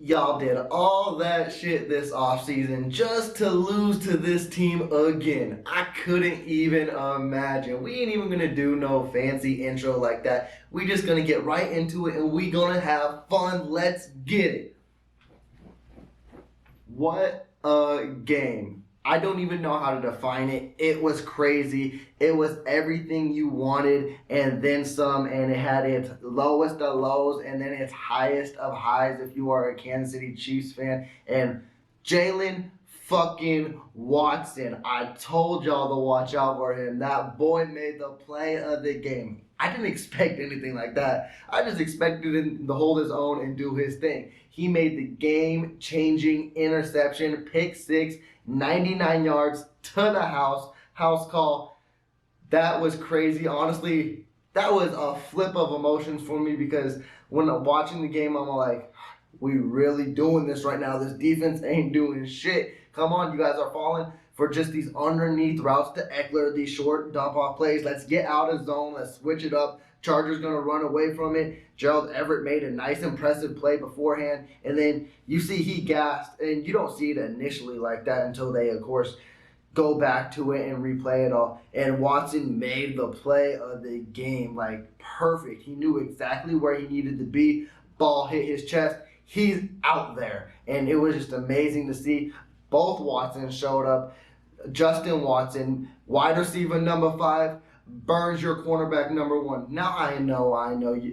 Y'all did all that shit this offseason just to lose to this team again. I couldn't even imagine. We ain't even gonna do no fancy intro like that. We just gonna get right into it and we gonna have fun. Let's get it. What a game. I don't even know how to define it. It was crazy. It was everything you wanted and then some, and it had its lowest of lows and then its highest of highs if you are a Kansas City Chiefs fan. And Jalen fucking Watson, I told y'all to watch out for him. That boy made the play of the game. I didn't expect anything like that. I just expected him to hold his own and do his thing. He made the game-changing interception, pick six, 99 yards to the house call. That was crazy. Honestly, that was a flip of emotions for me because when I'm watching the game, I'm like, we really doing this right now. This defense ain't doing shit. Come on, you guys are falling for just these underneath routes to Eckler, these short dump-off plays. Let's get out of zone. Let's switch it up. Chargers going to run away from it. Gerald Everett made a nice, impressive play beforehand. And then you see he gassed. And you don't see it initially like that until they, of course, go back to it and replay it all. And Watson made the play of the game, like, perfect. He knew exactly where he needed to be. Ball hit his chest. He's out there. And it was just amazing to see. Both Watsons showed up. Justin Watson, wide receiver number 5, Burns your cornerback number 1. Now I know,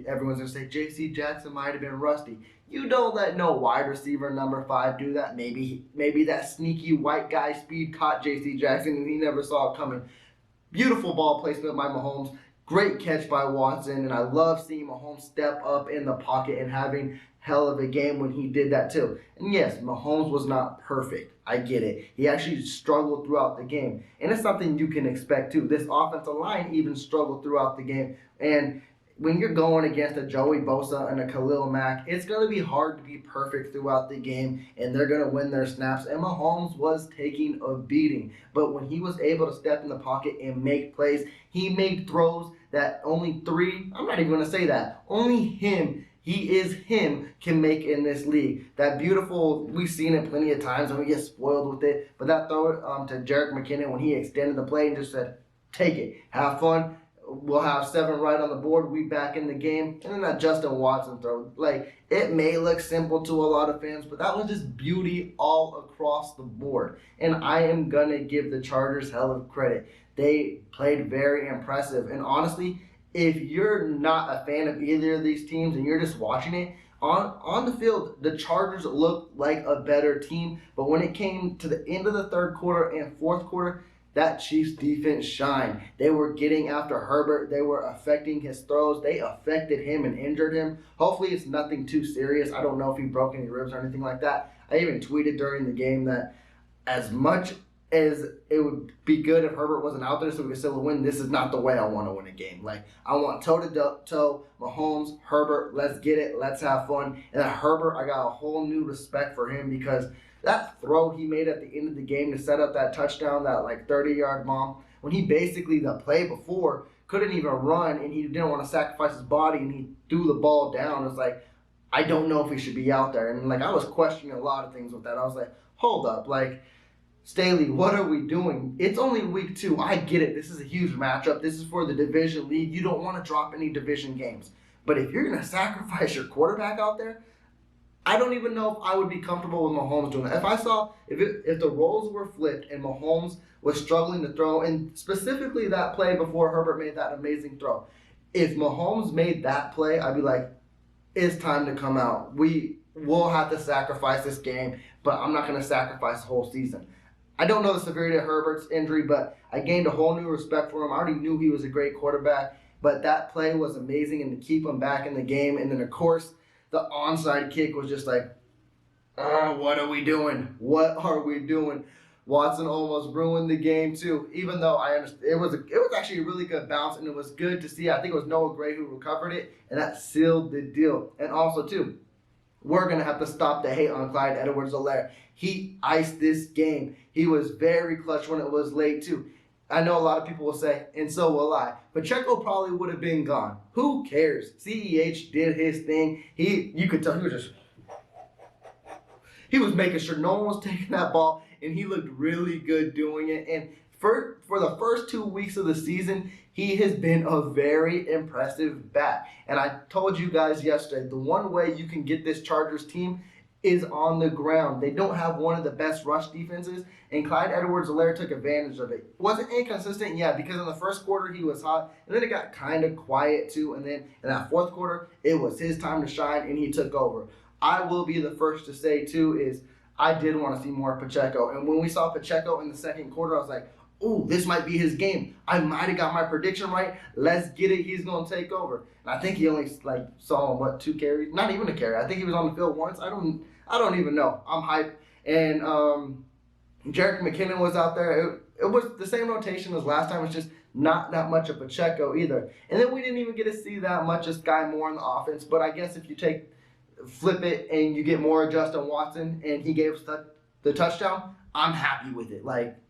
everyone's going to say J.C. Jackson might have been rusty. You don't let no wide receiver number 5 do that. Maybe that sneaky white guy speed caught J.C. Jackson and he never saw it coming. Beautiful ball placement by Mahomes. Great catch by Watson, and I love seeing Mahomes step up in the pocket and having hell of a game when he did that too. And yes, Mahomes was not perfect. I get it. He actually struggled throughout the game. And it's something you can expect too. This offensive line even struggled throughout the game. And when you're going against a Joey Bosa and a Khalil Mack, it's going to be hard to be perfect throughout the game, and they're going to win their snaps. And Mahomes was taking a beating. But when he was able to step in the pocket and make plays, he made throws that only I'm not even going to say that, only him can make in this league. That beautiful, we've seen it plenty of times and we get spoiled with it. But that throw to Jerick McKinnon when he extended the play and just said, take it, have fun. We'll have 7 right on the board. We back in the game. And then that Justin Watson throw. Like, it may look simple to a lot of fans, but that was just beauty all across the board. And I am going to give the Chargers hell of credit. They played very impressive. And honestly, if you're not a fan of either of these teams and you're just watching it, on the field, the Chargers looked like a better team. But when it came to the end of the third quarter and fourth quarter, that Chiefs defense shined. They were getting after Herbert. They were affecting his throws. They affected him and injured him. Hopefully it's nothing too serious. I don't know if he broke any ribs or anything like that. I even tweeted during the game that as much as it would be good if Herbert wasn't out there so we could still win, this is not the way I want to win a game. Like, I want toe-to-toe, Mahomes, Herbert, let's get it, let's have fun. And that Herbert, I got a whole new respect for him because that throw he made at the end of the game to set up that touchdown, that like 30-yard bomb, when he basically, the play before, couldn't even run and he didn't want to sacrifice his body and he threw the ball down. It's like, I don't know if he should be out there. And like, I was questioning a lot of things with that. I was like, hold up, like, Staley, what are we doing? It's only week 2. I get it. This is a huge matchup. This is for the division league. You don't want to drop any division games. But if you're going to sacrifice your quarterback out there, I don't even know if I would be comfortable with Mahomes doing that. If I saw, if the roles were flipped and Mahomes was struggling to throw, and specifically that play before Herbert made that amazing throw, if Mahomes made that play, I'd be like, it's time to come out. We will have to sacrifice this game, but I'm not going to sacrifice the whole season. I don't know the severity of Herbert's injury, but I gained a whole new respect for him. I already knew he was a great quarterback, but that play was amazing, and to keep him back in the game. And then, of course, the onside kick was just like, what are we doing? What are we doing? Watson almost ruined the game too, even though I understand it was actually a really good bounce, and it was good to see. I think it was Noah Gray who recovered it, and that sealed the deal. And also too, we're going to have to stop the hate on Clyde Edwards-Helaire. He iced this game. He was very clutch when it was late, too. I know a lot of people will say, and so will I, Pacheco probably would have been gone. Who cares? CEH did his thing. You could tell he was just he was making sure no one was taking that ball, and he looked really good doing it. And for the first 2 weeks of the season, he has been a very impressive back. And I told you guys yesterday, the one way you can get this Chargers team is on the ground. They don't have one of the best rush defenses, and Clyde Edwards-Helaire took advantage of it. Wasn't inconsistent, yeah, because in the first quarter he was hot, and then it got kind of quiet too, and then in that fourth quarter, it was his time to shine, and he took over. I will be the first to say too is I did want to see more Pacheco, and when we saw Pacheco in the second quarter, I was like, ooh, this might be his game. I might have got my prediction right. Let's get it. He's going to take over. And I think he only saw 2 carries? Not even a carry. I think he was on the field once. I don't even know. I'm hyped. And Jerick McKinnon was out there. It was the same rotation as last time. It's just not that much of Pacheco either. And then we didn't even get to see that much of Sky Moore in the offense. But I guess if you flip it and you get more of Justin Watson and he gave us the touchdown, I'm happy with it.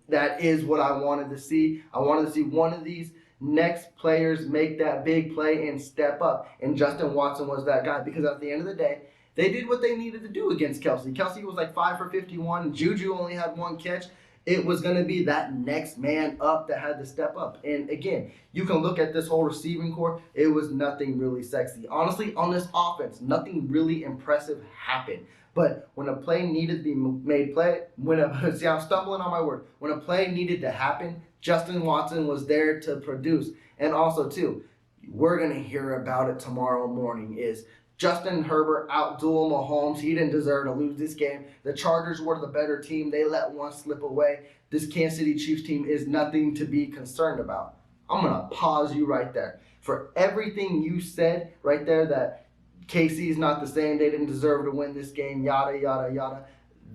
That is what I wanted to see. I wanted to see one of these next players make that big play and step up. And Justin Watson was that guy, because at the end of the day, they did what they needed to do against Kelsey. Kelsey was 5 for 51. Juju only had 1 catch. It was going to be that next man up that had to step up. And again, you can look at this whole receiving core. It was nothing really sexy. Honestly, on this offense, nothing really impressive happened. But when a play needed to be made see, I'm stumbling on my word. When a play needed to happen, Justin Watson was there to produce. And also, too, we're going to hear about it tomorrow morning, is Justin Herbert out-dueled Mahomes. He didn't deserve to lose this game. The Chargers were the better team. They let one slip away. This Kansas City Chiefs team is nothing to be concerned about. I'm going to pause you right there. For everything you said right there, that KC is not the same, they didn't deserve to win this game, yada, yada, yada.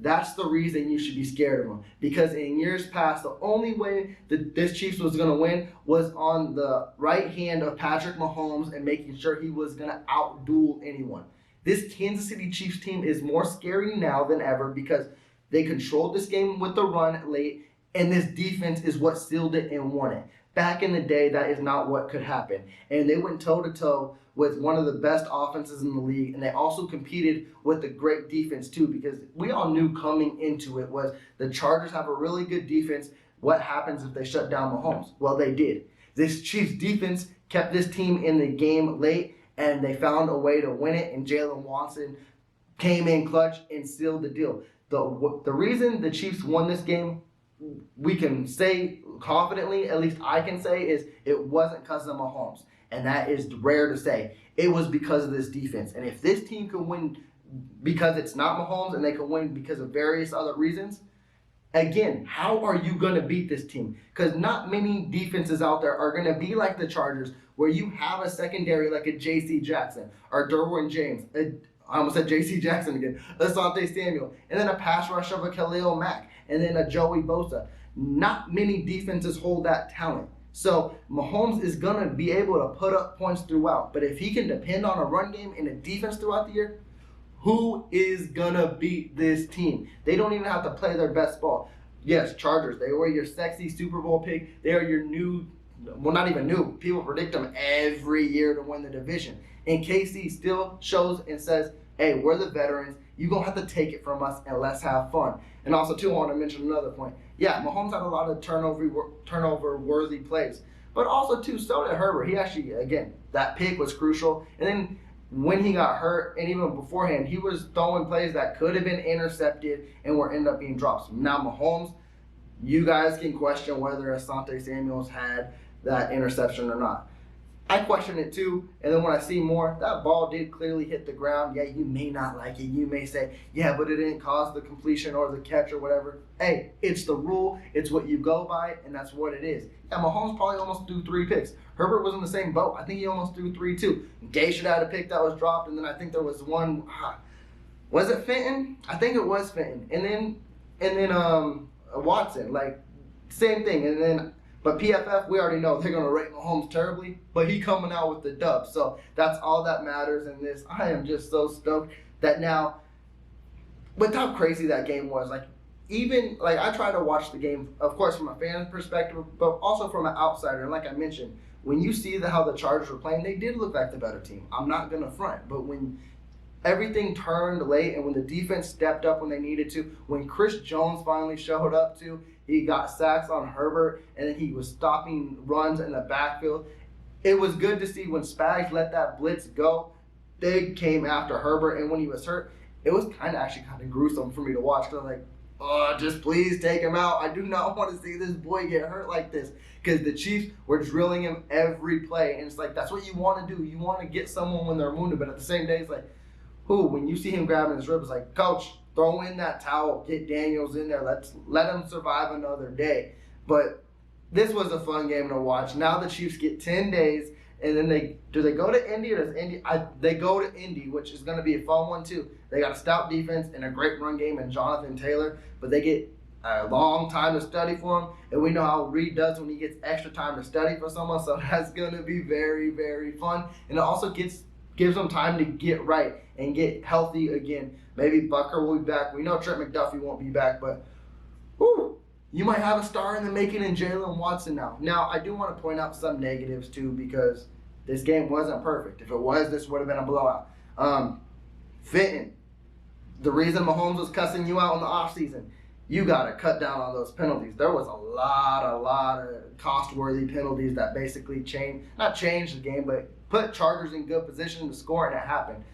That's the reason you should be scared of them. Because in years past, the only way that this Chiefs was going to win was on the right hand of Patrick Mahomes and making sure he was going to out-duel anyone. This Kansas City Chiefs team is more scary now than ever because they controlled this game with the run late, and this defense is what sealed it and won it. Back in the day, that is not what could happen. And they went toe-to-toe with one of the best offenses in the league, and they also competed with a great defense too, because we all knew coming into it was the Chargers have a really good defense. What happens if they shut down Mahomes? Well, they did. This Chiefs defense kept this team in the game late, and they found a way to win it, and Jalen Watson came in clutch and sealed the deal. The reason the Chiefs won this game, we can say confidently, at least I can say, is it wasn't because of Mahomes. And that is rare to say. It was because of this defense. And if this team can win because it's not Mahomes and they can win because of various other reasons, again, how are you going to beat this team? Because not many defenses out there are going to be like the Chargers, where you have a secondary like a J.C. Jackson or Derwin James. I almost said J.C. Jackson again. Asante Samuel. And then a pass rush of a Khalil Mack. And then a Joey Bosa. Not many defenses hold that talent. So Mahomes is going to be able to put up points throughout. But if he can depend on a run game and a defense throughout the year, who is going to beat this team? They don't even have to play their best ball. Yes, Chargers, they were your sexy Super Bowl pick. They are your new, well, not even new. People predict them every year to win the division. And KC still shows and says, hey, we're the veterans. You're going to have to take it from us, and let's have fun. And also, too, I want to mention another point. Yeah, Mahomes had a lot of turnover-worthy plays. But also, too, so did Herbert. He actually, again, that pick was crucial. And then when he got hurt, and even beforehand, he was throwing plays that could have been intercepted and were ended up being drops. Now, Mahomes, you guys can question whether Asante Samuels had that interception or not. I question it too, and then when I see more, that ball did clearly hit the ground. Yeah, you may not like it. You may say, yeah, but it didn't cause the completion or the catch or whatever. Hey, it's the rule. It's what you go by, and that's what it is. Yeah, Mahomes probably almost threw 3 picks. Herbert was in the same boat. I think he almost threw 3 too. Gay should have had a pick that was dropped, and then I think there was one. Was it Fenton? I think it was Fenton. And then Watson, same thing. And then. But PFF, we already know they're going to rate Mahomes terribly, but he coming out with the dub. So that's all that matters in this. I am just so stoked that now, with how crazy that game was, I try to watch the game, of course, from a fan perspective, but also from an outsider. And like I mentioned, when you see how the Chargers were playing, they did look like the better team. I'm not going to front. But when everything turned late, and when the defense stepped up when they needed to, when Chris Jones finally showed up too, he got sacks on Herbert, and then he was stopping runs in the backfield. It was good to see when Spags let that blitz go. They came after Herbert, and when he was hurt, it was kind of gruesome for me to watch. Cause I'm like, oh, just please take him out. I do not want to see this boy get hurt like this. Because the Chiefs were drilling him every play, and it's like that's what you want to do. You want to get someone when they're wounded, but at the same day, it's like, when you see him grabbing his rib, it's like, coach, throw in that towel, get Daniels in there, let him survive another day. But this was a fun game to watch. Now the Chiefs get 10 days, and then they go to Indy, or does Indy? They go to Indy, which is going to be a fun one too. They got a stout defense and a great run game and Jonathan Taylor, but they get a long time to study for him, and we know how Reed does when he gets extra time to study for someone, so that's going to be very, very fun. And it also gives them time to get right and get healthy again. Maybe Bucker will be back. We know Trent McDuffie won't be back, but you might have a star in the making in Jalen Watson now. Now, I do want to point out some negatives too, because this game wasn't perfect. If it was, this would have been a blowout. Fitting. The reason Mahomes was cussing you out in the offseason, you got to cut down on those penalties. There was a lot of cost-worthy penalties that basically not changed the game, but put Chargers in good position to score, and it happened.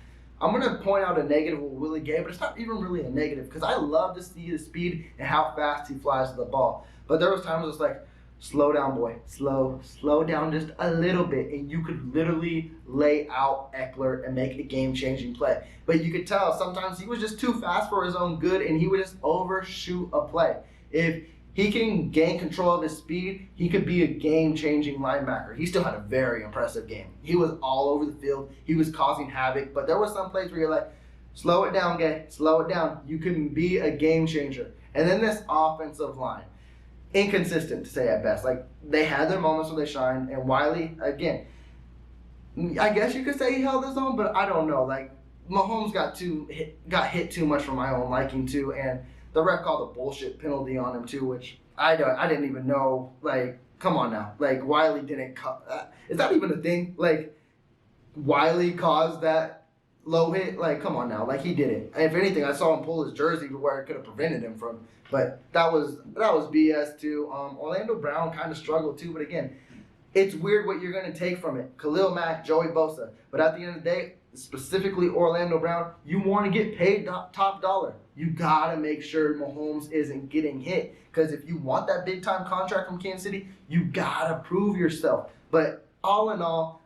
I'm going to point out a negative with Willie Gay, but it's not even really a negative because I love to see the speed and how fast he flies to the ball. But there was times it's like, slow down, boy. Slow down just a little bit, and you could literally lay out Eckler and make a game-changing play. But you could tell sometimes he was just too fast for his own good, and he would just overshoot a play. If he can gain control of his speed, he could be a game-changing linebacker. He still had a very impressive game. He was all over the field. He was causing havoc, but there were some plays where you're like, slow it down, Gay. Slow it down. You can be a game changer. And then this offensive line, inconsistent to say at best. Like, they had their moments where they shined, and Wiley, again, I guess you could say he held his own, but I don't know. Like, Mahomes got hit too much for my own liking too, and the ref called a bullshit penalty on him too, which I didn't even know. Like, come on now. Like, Wiley didn't is that even a thing? Like, Wiley caused that low hit? Like, come on now. Like, he didn't. If anything, I saw him pull his jersey where it could have prevented him from. But that was BS too. Orlando Brown kind of struggled too, but again, it's weird what you're going to take from it. Khalil Mack, Joey Bosa. But at the end of the day, specifically Orlando Brown, you want to get paid top dollar. You got to make sure Mahomes isn't getting hit. Because if you want that big-time contract from Kansas City, you got to prove yourself. But all in all,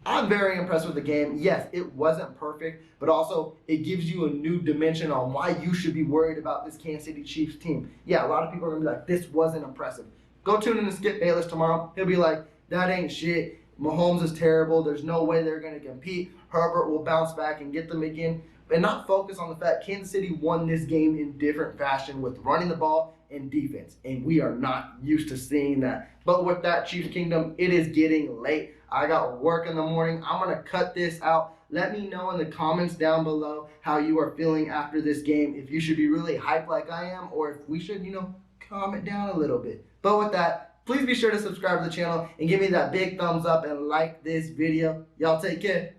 I'm very impressed with the game. Yes, it wasn't perfect, but also it gives you a new dimension on why you should be worried about this Kansas City Chiefs team. Yeah, a lot of people are going to be like, this wasn't impressive. Go tune in to Skip Bayless tomorrow. He'll be like, that ain't shit. Mahomes is terrible. There's no way they're going to compete. Herbert will bounce back and get them again. And not focus on the fact Kansas City won this game in different fashion with running the ball and defense. And we are not used to seeing that. But with that, Chiefs Kingdom, it is getting late. I got work in the morning. I'm going to cut this out. Let me know in the comments down below how you are feeling after this game. If you should be really hyped like I am, or if we should, calm it down a little bit. But with that, please be sure to subscribe to the channel and give me that big thumbs up and like this video. Y'all take care.